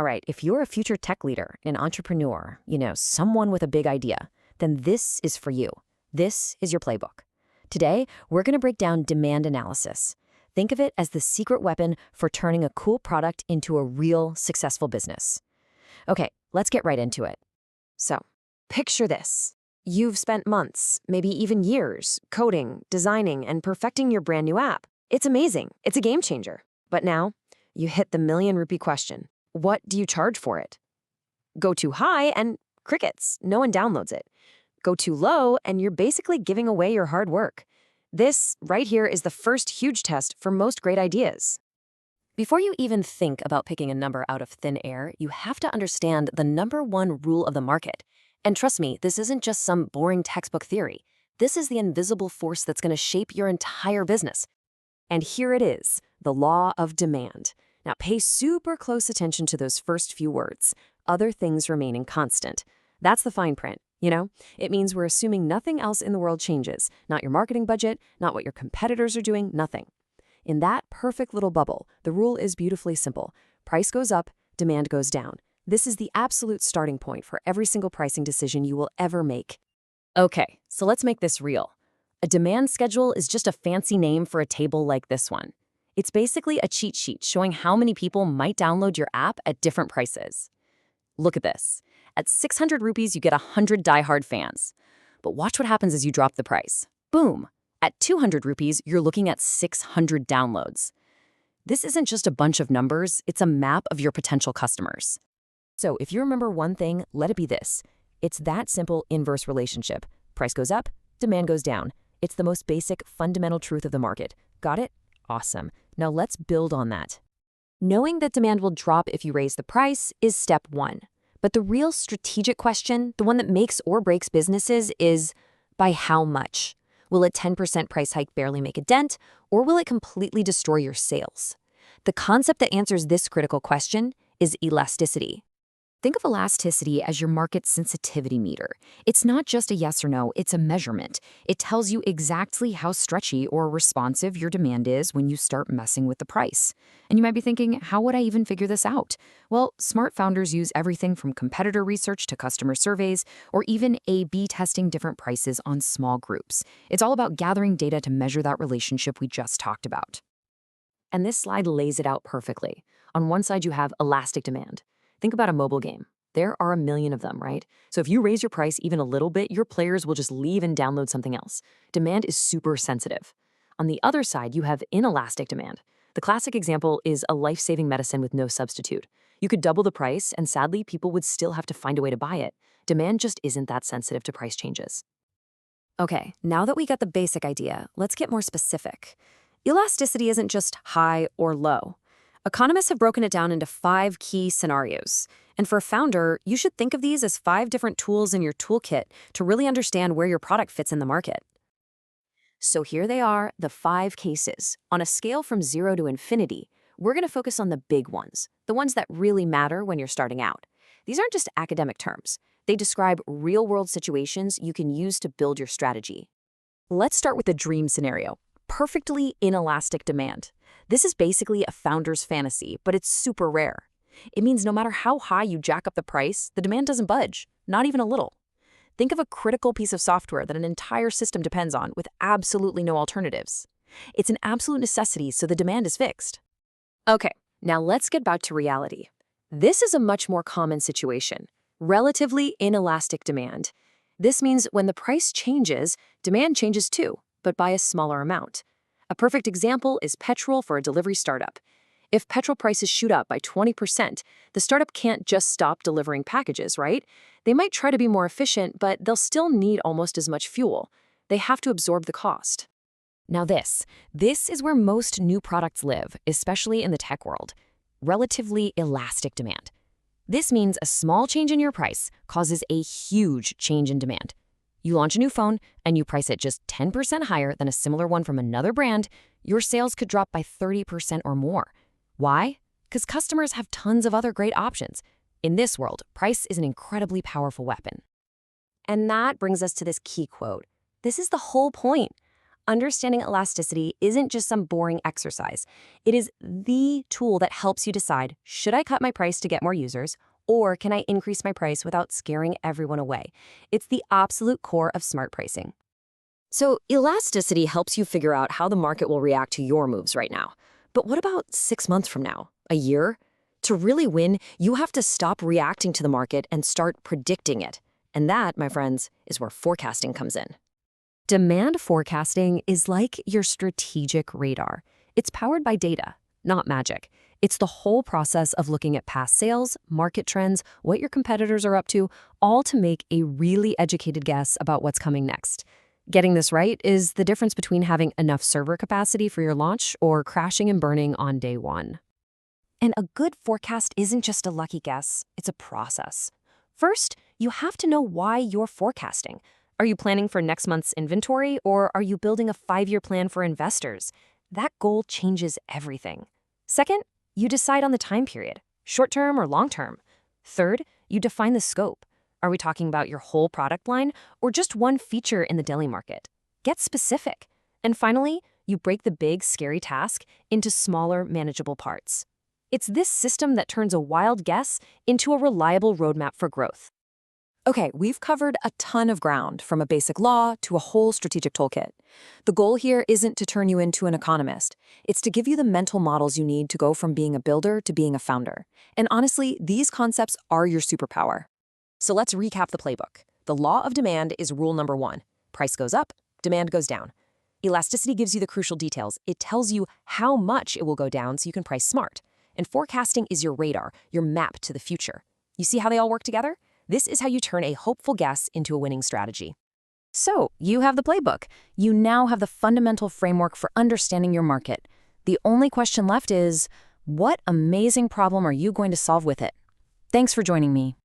All right, if you're a future tech leader, an entrepreneur, someone with a big idea, then this is for you. This is your playbook. Today, we're going to break down demand analysis. Think of it as the secret weapon for turning a cool product into a real successful business. Okay, let's get right into it. So, picture this. You've spent months, maybe even years, coding, designing, and perfecting your brand new app. It's amazing. It's a game changer. But now, you hit the million-rupee question. What do you charge for it? Go too high and crickets. No one downloads it. Go too low and you're basically giving away your hard work. This right here is the first huge test for most great ideas. Before you even think about picking a number out of thin air, you have to understand the number one rule of the market. And trust me, this isn't just some boring textbook theory. This is the invisible force that's going to shape your entire business. And here it is, the law of demand. Now pay super close attention to those first few words, other things remaining constant. That's the fine print, It means we're assuming nothing else in the world changes, not your marketing budget, not what your competitors are doing, nothing. In that perfect little bubble, the rule is beautifully simple. Price goes up, demand goes down. This is the absolute starting point for every single pricing decision you will ever make. Okay, so let's make this real. A demand schedule is just a fancy name for a table like this one. It's basically a cheat sheet showing how many people might download your app at different prices. Look at this. At 600 rupees, you get 100 diehard fans. But watch what happens as you drop the price. Boom! At 200 rupees, you're looking at 600 downloads. This isn't just a bunch of numbers, it's a map of your potential customers. So if you remember one thing, let it be this. It's that simple inverse relationship. Price goes up, demand goes down. It's the most basic, fundamental truth of the market. Got it? Awesome. Now let's build on that. Knowing that demand will drop if you raise the price is step one. But the real strategic question, the one that makes or breaks businesses, is by how much? Will a 10% price hike barely make a dent, or will it completely destroy your sales? The concept that answers this critical question is elasticity. Think of elasticity as your market sensitivity meter. It's not just a yes or no, it's a measurement. It tells you exactly how stretchy or responsive your demand is when you start messing with the price. And you might be thinking, how would I even figure this out? Well, smart founders use everything from competitor research to customer surveys, or even A/B testing different prices on small groups. It's all about gathering data to measure that relationship we just talked about. And this slide lays it out perfectly. On one side, you have elastic demand. Think about a mobile game. There are a million of them, right? So if you raise your price even a little bit, your players will just leave and download something else. Demand is super sensitive. On the other side, you have inelastic demand. The classic example is a life-saving medicine with no substitute. You could double the price, and sadly, people would still have to find a way to buy it. Demand just isn't that sensitive to price changes. Okay, now that we got the basic idea, let's get more specific. Elasticity isn't just high or low. Economists have broken it down into 5 key scenarios. And for a founder, you should think of these as 5 different tools in your toolkit to really understand where your product fits in the market. So here they are, the 5 cases. On a scale from 0 to infinity, we're going to focus on the big ones, the ones that really matter when you're starting out. These aren't just academic terms. They describe real-world situations you can use to build your strategy. Let's start with the dream scenario, perfectly inelastic demand. This is basically a founder's fantasy, but it's super rare. It means no matter how high you jack up the price, the demand doesn't budge, not even a little. Think of a critical piece of software that an entire system depends on with absolutely no alternatives. It's an absolute necessity, so the demand is fixed. Okay, now let's get back to reality. This is a much more common situation, relatively inelastic demand. This means when the price changes, demand changes too, but by a smaller amount. A perfect example is petrol for a delivery startup. If petrol prices shoot up by 20%, the startup can't just stop delivering packages, right? They might try to be more efficient, but they'll still need almost as much fuel. They have to absorb the cost. Now this is where most new products live, especially in the tech world. Relatively elastic demand. This means a small change in your price causes a huge change in demand. You launch a new phone and you price it just 10% higher than a similar one from another brand, your sales could drop by 30% or more. Why? Because customers have tons of other great options. In this world, price is an incredibly powerful weapon. And that brings us to this key quote. This is the whole point. understanding elasticity isn't just some boring exercise. It is the tool that helps you decide, should I cut my price to get more users, or can I increase my price without scaring everyone away? It's the absolute core of smart pricing. So elasticity helps you figure out how the market will react to your moves right now. But what about 6 months from now? A year? To really win, you have to stop reacting to the market and start predicting it. And that, my friends, is where forecasting comes in. Demand forecasting is like your strategic radar. It's powered by data, not magic. It's the whole process of looking at past sales, market trends, what your competitors are up to, all to make a really educated guess about what's coming next. Getting this right is the difference between having enough server capacity for your launch or crashing and burning on day one. And a good forecast isn't just a lucky guess, it's a process. First, you have to know why you're forecasting. Are you planning for next month's inventory, or are you building a 5-year plan for investors? That goal changes everything. Second, you decide on the time period, short-term or long-term. Third, you define the scope. Are we talking about your whole product line or just one feature in the deli market? Get specific. And finally, you break the big, scary task into smaller, manageable parts. It's this system that turns a wild guess into a reliable roadmap for growth. Okay, we've covered a ton of ground, from a basic law to a whole strategic toolkit. The goal here isn't to turn you into an economist. It's to give you the mental models you need to go from being a builder to being a founder. And honestly, these concepts are your superpower. So let's recap the playbook. The law of demand is rule number 1. Price goes up, demand goes down. Elasticity gives you the crucial details. It tells you how much it will go down so you can price smart. And forecasting is your radar, your map to the future. You see how they all work together? This is how you turn a hopeful guess into a winning strategy. So, you have the playbook. You now have the fundamental framework for understanding your market. The only question left is, what amazing problem are you going to solve with it? Thanks for joining me.